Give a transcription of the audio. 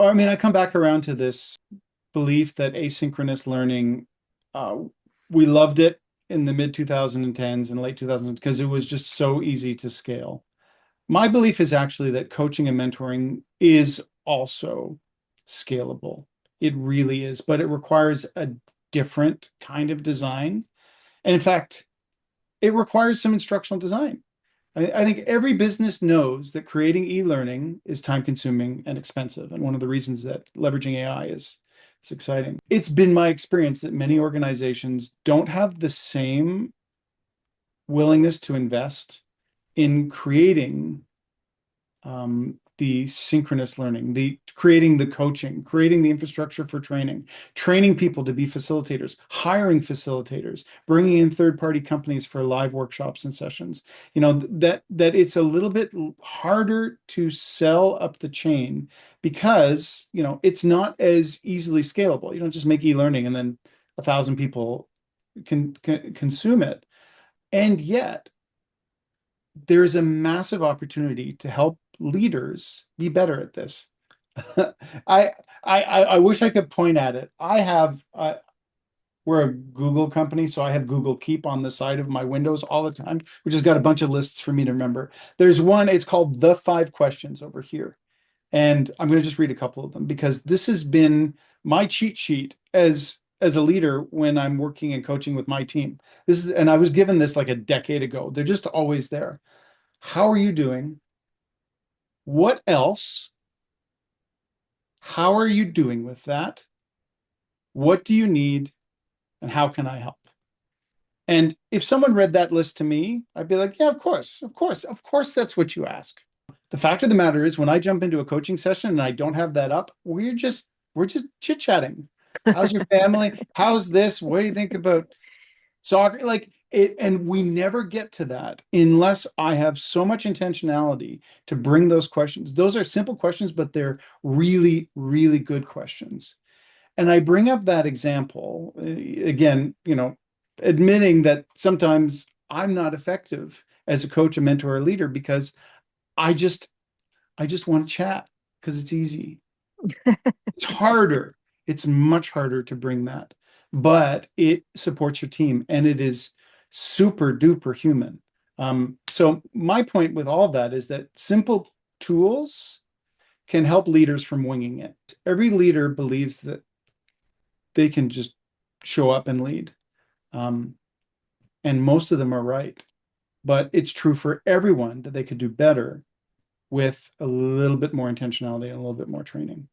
I mean, I come back around to this belief that asynchronous learning, uh, we loved it in the mid 2010s and late 2000s because it was just so easy to scale. My belief is actually that coaching and mentoring is also scalable. It really is, but it requires a different kind of design. And in fact, it requires some instructional design. I think every business knows that creating e-learning is time consuming and expensive. And one of the reasons that leveraging AI is exciting. It's been my experience that many organizations don't have the same willingness to invest in creating the synchronous learning, the creating the coaching, creating the infrastructure for training, training people to be facilitators, hiring facilitators, bringing in third-party companies for live workshops and sessions. You know, that it's a little bit harder to sell up the chain because, you know, it's not as easily scalable. You don't just make e-learning and then 1,000 people can consume it. And yet there's a massive opportunity to help leaders be better at this. I, I wish I could point at it. I have we're a Google company, so I have Google Keep on the side of my windows all the time, which has got a bunch of lists for me to remember. There's one, it's called The 5 Questions over here. And I'm going to just read a couple of them because this has been my cheat sheet as a leader when I'm working and coaching with my team. And I was given this like a decade ago. They're just always there. How are you doing? What else? How are you doing with that? What do you need? And how can I help? And if someone read that list to me, I'd be like, yeah, of course, of course, of course, that's what you ask. The fact of the matter is, when I jump into a coaching session and I don't have that up, we're just chit-chatting. How's your family? How's this? What do you think about soccer? Like it, and we never get to that unless I have so much intentionality to bring those questions. Those are simple questions, but they're really, really good questions. And I bring up that example again, you know, admitting that sometimes I'm not effective as a coach, a mentor, or a leader because I just I just want to chat because it's easy. It's harder. It's much harder to bring that, but it supports your team and it is super duper human. So my point with all of that is that simple tools can help leaders from winging it. Every leader believes that they can just show up and lead. Um, and most of them are right. But it's true for everyone that they could do better with a little bit more intentionality and a little bit more training.